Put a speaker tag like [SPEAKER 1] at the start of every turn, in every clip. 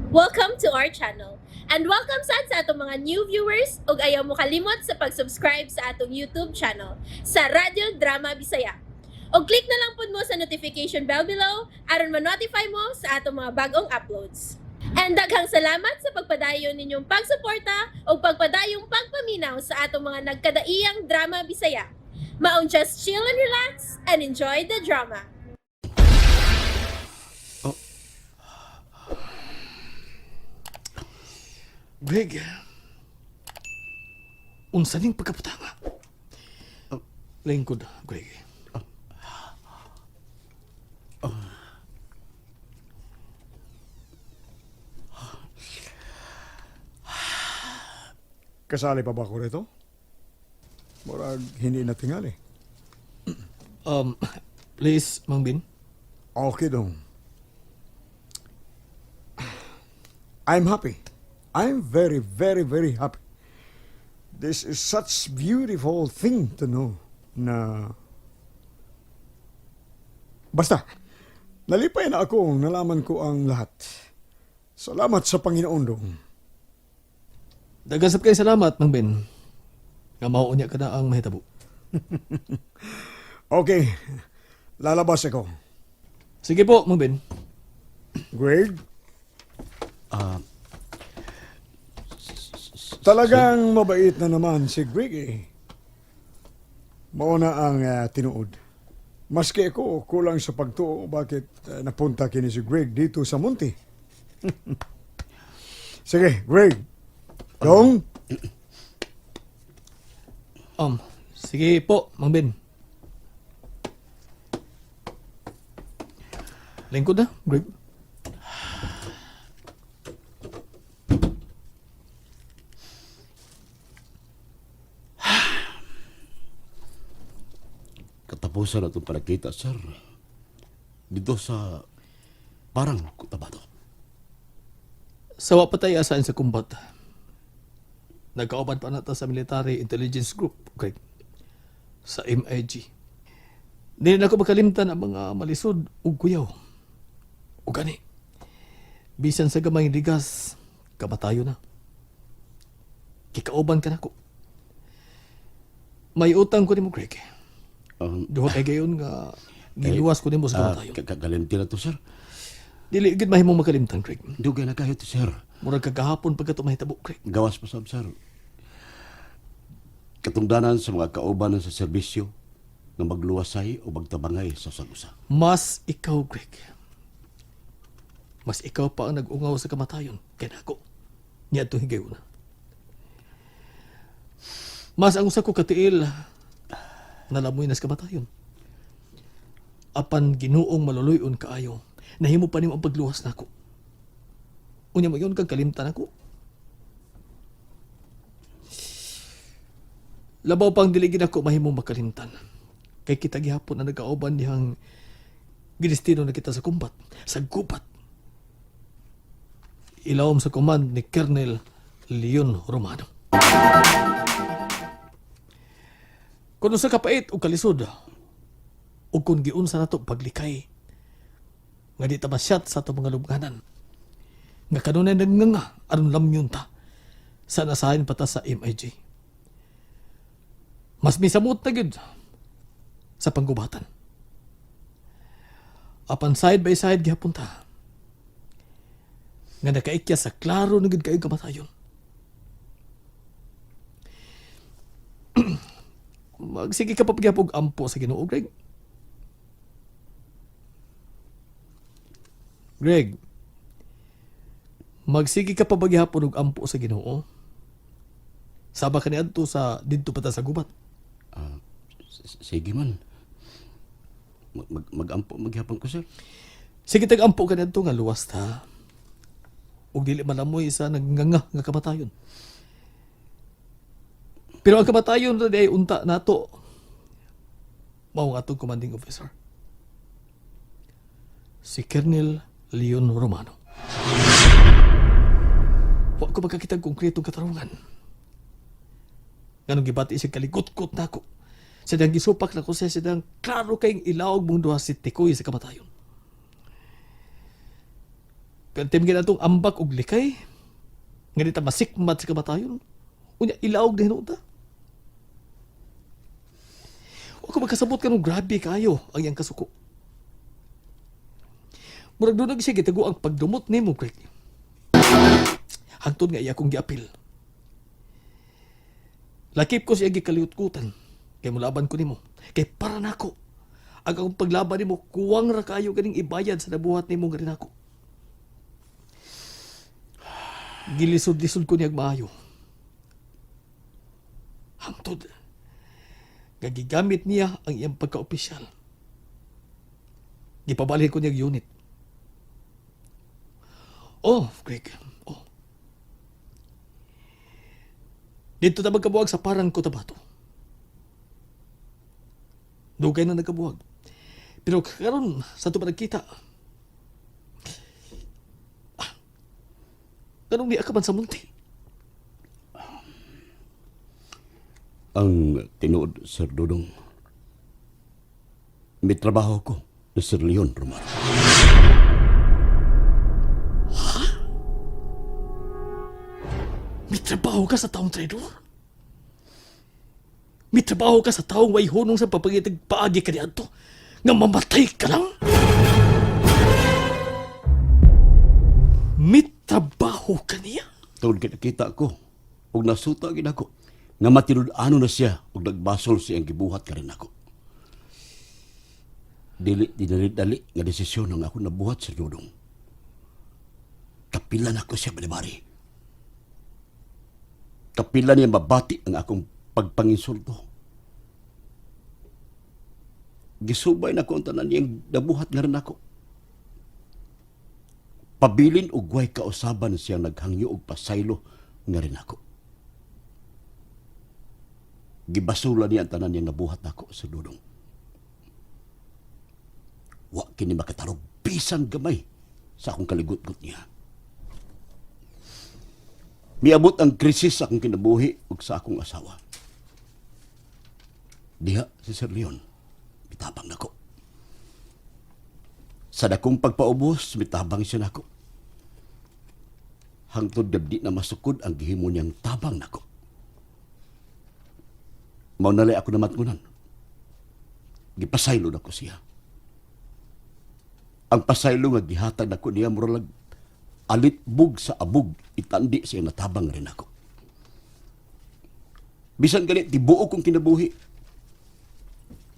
[SPEAKER 1] Welcome to our channel. And welcome sa atong mga new viewers ug ayaw mo kalimot sa pag-subscribe sa atong YouTube channel sa Radio Drama Bisaya. O click na lang pud mo sa notification bell below aron ma-notify mo sa atong mga bagong uploads. And daghang salamat sa pagpadayon ninyong pagsuporta o pagpadayong pagpaminaw sa atong mga nagkadaiyang Drama Bisaya. Maong just chill and relax and enjoy the drama.
[SPEAKER 2] Greg, unsa ning pagkaputanga? Lingkod, Greg.
[SPEAKER 3] Kasali pa ba ako rito? Murag hindi na tingali.
[SPEAKER 2] Please, Mang Bin.
[SPEAKER 3] Okay dong. I'm happy. I'm very, very, very happy. This is such beautiful thing to know na... Basta, nalipay na ako nalaman ko ang lahat. Salamat sa Panginoon dong.
[SPEAKER 2] Dagasap kayo salamat, Mang Bin. Nga mauunya ka na ang mahitabo.
[SPEAKER 3] Okay, lalabas ako.
[SPEAKER 2] Sige po, Mang Bin.
[SPEAKER 3] Greg? Talagang mabait na naman si Greg eh. Mauna ang tinuod. Maski ako, kulang sa pagtuo bakit napunta kini si Greg dito sa Munti. Sige, Greg. Dong?
[SPEAKER 2] Sige po, Mang Bin. Lingkod na, Greg.
[SPEAKER 4] Katapusan na itong panakita, sir. Dito sa parang Cotabato.
[SPEAKER 2] Sawa pa tayo asaan sa kumbat. Nagkauban pa nata sa Military Intelligence Group, Greg. Sa MIG. Di na ako makalimtan ang mga malisod ug kuyaw. O gani. Bisan sa gamay ligas, kamatayo na. Kikauban ka na ko. May utang ko ni mo, Greg. Duha kay gayon nga giluwas ko nimo sa kamatayon.
[SPEAKER 4] Kagalimti na to, sir.
[SPEAKER 2] Dili gid mahimong makalimtan, Greg.
[SPEAKER 4] Dugay na kayo to, sir.
[SPEAKER 2] Murag kagahapon pagka mahitabo, Greg.
[SPEAKER 4] Gawas pa sab, sir. Katungdanan sa mga kaubanan sa serbisyo na magluwasay o magtabangay sa sagusa.
[SPEAKER 2] Mas ikaw, Greg. Mas ikaw pa ang nag-ungaw sa kamatayon. Kaya ako. Niya ito higayon na. Mas ang usa ko katiil nalamoy nas kamatayon. Apan ginuong maluluyon kaayo. Nahimo pa nimo ang pagluwas nako. Unya mo yun kag kalimtan ako. Labaw pang diligid ako mahimong makalimtan. Kay kita gihapon na nagkauban dihang ginistino na kita sa kumbat, sa gubat. Ilawom sa command ni Colonel Leon Romano. Kung sa kapait o kalisod, o kung giunsa na to paglikay, nga di ta masyat sa ito mga lubnganan, nga kanunay nagnganga, aron lamyon ta, sa nasahin pata sa MIG. Mas misamot na gid sa panggubatan. Apan side by side gihapon ta, nga nakaikya sa klaro na gid kayo kamatayon. Magsige ka pa pagyapog ampo sa Ginoo, Greg. Greg, magsige ka pa pagyapon og ampo sa Ginoo. Saba ka niadto sa didto pata sa gubat.
[SPEAKER 4] Sige man. Mag-ampo maghapon ko, sir.
[SPEAKER 2] Sige tag-ampo ka niadto nga luwas ta. Ug dili malamoy sa nagnganga nga kamatayon. Pero ang kamatayon na ay unta nato. Mao nga atong commanding officer. Si Colonel Leon Romano. Wa ko magkakitang konkretong katarungan. Ganong gibati siya kalikot-kot na ako. Sadang gisupak na ko siya sadang klaro kayong ilawag mong duha si Tikoy sa kamatayon. Pertim gina itong ambak og likay. Nga dita masikmat sa kamatayon. Unya, ilaog na hinuta. Huwag ko magkasabot ka nung grabe kayo ang iyang kasuko. Murag doon siya gitago ang pagdumot ni mo, Greg. Hangtod nga iya kong giapil. Lakip ko siya gikaliut-kutan. Kay mulaban ko nimo. Kay para nako. Ang akong paglaban nimo, kuwang ra kayo ganing ibayad sa nabuhat nimo nga rin ako. Gilisod-lisod ko niyag maayo. Hangtod. Gagigamit niya ang iyang pagka-opisyal. Gipabalik ko niyag unit. Oh, Greg. Oh. Dito na magkabuhag sa parang Cotabato. Dugay na nagkabuhag. Pero karon sa ito pa nagkita. Ganong niya ka man sa munti.
[SPEAKER 4] Ang tinuod, Sir Dudong, may trabaho ko na Sir Leon Romero.
[SPEAKER 2] May trabaho ka sa taong traidor? May trabaho ka sa taong may hunong sa papagitag paagi ka niyan to? Nga mamatay ka lang? May trabaho ka niya?
[SPEAKER 4] Tungod kita ko, ug nasuta gid ako, nga matilud-ano na siya, ug nagbasol siyang gibuhat ka rin ako. Dili dinali-dali nga desisyon ang ako nabuhat sa Dudong. Kapilan ako siya balibari. Kapilan niya mabati ang akong pagpanginsulto. Gisubay na ko ang tanan niyang nabuhat nga rin ako. Pabilin og way kausaban siyang naghangyo og pasaylo nga rin ako. Gibasula niya ang tanan niyang nabuhat ako sa Dudong. Wa kini makatarog bisan gamay sa akong kaligut-gut niya. Miabot ang krisis sa akong kinabuhi ug sa akong asawa. Diha si Sir Leon, mitabang nako. Sa dakong pagpaubos, mitabang siya nako. Hangtod dabdi na masukod ang gihimo niyang tabang nako. Maunalay ako na matngunan. Gipasaylo nako siya. Ang pasaylo nga gihatag nako niya muralag alitbog sa abog, itandi siya natabang rin ako. Bisan ganit, tibuo kong kinabuhi.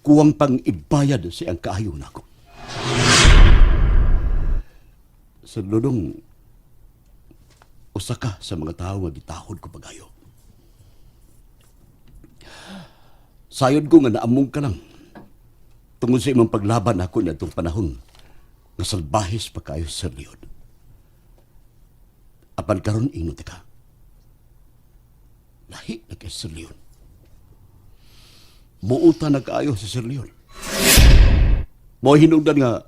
[SPEAKER 4] Kuwang pang ibayad siya ang kaayo na ako. Sa Dudong, usa ka sa mga tao nga gitahod ko pagayo. Sayod ko nga naamong ka lang. Tungod sa imong paglaban ako niya itong panahon, nga salbahis pa kayo sa Leon. Apan karon ingon ka. Lahi na kay Sir Leon. Buutan na kaayo si Sir Leon. Mao hinungdan nga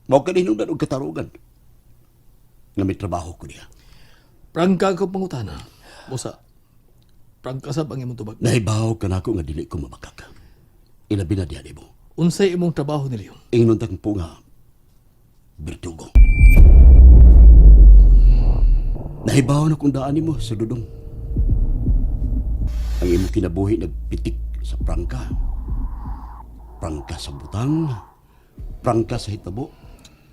[SPEAKER 4] mao ka hinungdan og katarugan. Nga may trabaho ko niya.
[SPEAKER 2] Prangka ko pangutana. Musa, prangka sab ang imong tubag.
[SPEAKER 4] Nahibaw ka na ako nga dili ko mabakak. Ilabi na diyan mo.
[SPEAKER 2] Unsay imong trabaho ni Leon?
[SPEAKER 4] Ingnon tang po nga berdugo. Nahibaw na kung daan mo sa Dudong. Ang imong kinabuhi nagpitik sa prangka. Prangka sa butang. Prangka sa hitabo.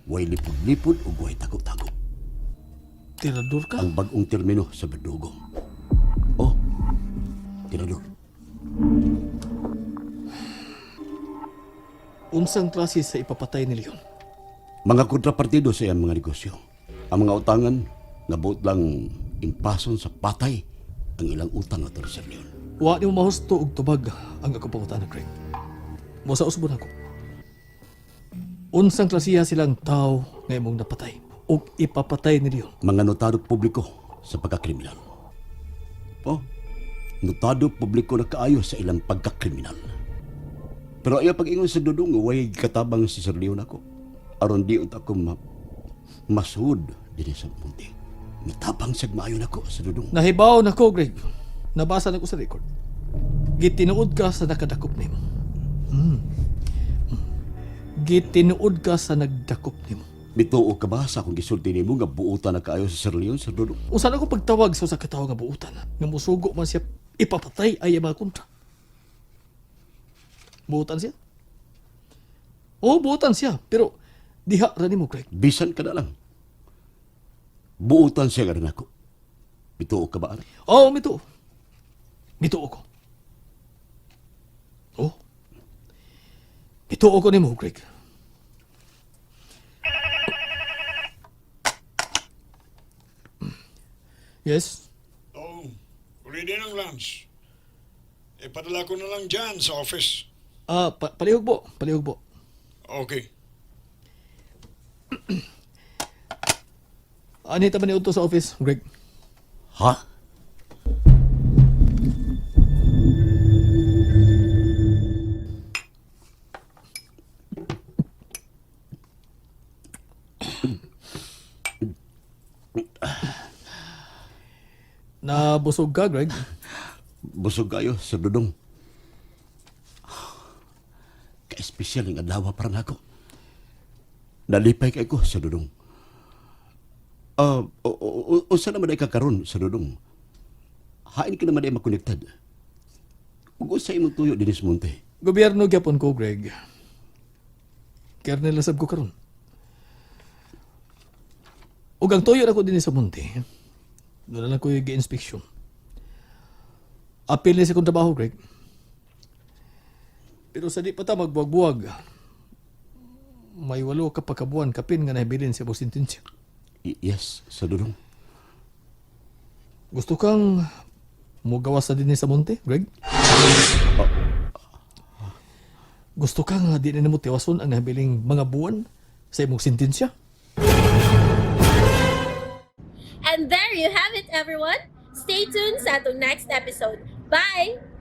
[SPEAKER 4] Way lipod-lipod o way tago-tago.
[SPEAKER 2] Tirador ka?
[SPEAKER 4] Ang bagong termino sa berdugo. Oh, tirador.
[SPEAKER 2] Unsang klase sa ipapatay ni Leon?
[SPEAKER 4] Mga kontrapartido sa iyang mga negosyo. Ang mga utangan, nabuot lang impason sa patay ang ilang utang ato Sir Leon.
[SPEAKER 2] Wa ni mo mahusto og tubag ang ako pangutana, Craig. Musa usbon ako. Unsang klasiya silang tao nga imong napatay ug ipapatay ni Leon?
[SPEAKER 4] Mga notado publiko sa pagkakriminal. Oh, notado publiko na kaayo sa ilang pagkakriminal. Pero ayaw pag-ingon sa Dudong, way katabang si Sir Leon ako. Aron di unta ko masud din sa munti. Mitabang sa maayon ako sa Dudong.
[SPEAKER 2] Nahibaw na ko, Greg. Nabasa na ko sa record. Gitinuod ka sa nakadakop nimo. Gitinuod ka sa nagdakop nimo.
[SPEAKER 4] Bituo ka ba sa akong gisulti nimo nga buutan na kaayo sa Sir Leon, Sir Dudong?
[SPEAKER 2] Usa na ko pagtawag sa usa ka tawo nga buutan nga musugo man siya ipapatay ay mga kontra. Buutan siya? Oo, buutan siya. Pero diha ra nimo, Greg.
[SPEAKER 4] Bisan ka na lang. Buutan siya ka rin ako. Bituo ka ba?
[SPEAKER 2] Oo, mituo. Mituo ko. Oo. Mituo ko nimo, Greg. Yes?
[SPEAKER 3] Oh, ready ng lunch. Ipadala ko na lang dyan sa office.
[SPEAKER 2] Palihog po. Palihog po.
[SPEAKER 3] Okay.
[SPEAKER 2] Anita man ni sa office, Greg.
[SPEAKER 4] Ha?
[SPEAKER 2] Nabusog ka, Greg?
[SPEAKER 4] Busog kayo, Sir Dudong. Ka-espesyal ng adlaw para nako. Nalipay kay ko, Sir Dudong. Unsa naman ay kakaroon, Sir Dudong? Hain ka naman ay makonektad. Ug unsa imong tuyo dinis monte?
[SPEAKER 2] Gobyerno gyapon ko, Greg. Kernel lasab ko karon. Ug ang tuyo ako din sa munti. Doon na lang ko yung inspeksyon. Apil ni sa kong trabaho, Greg. Pero sa di pa ta magbuwag-buwag, may 8 ka pagkabuan kapin nga nahibilin sa mong sentensya.
[SPEAKER 4] Yes, Sir Dudong.
[SPEAKER 2] Gusto kang mugawas na din sa monte, Greg? Gusto kang di na mo tiwason ang nahibiling mga buwan sa imong sentensya?
[SPEAKER 1] And there you have it, everyone. Stay tuned sa atong next episode. Bye!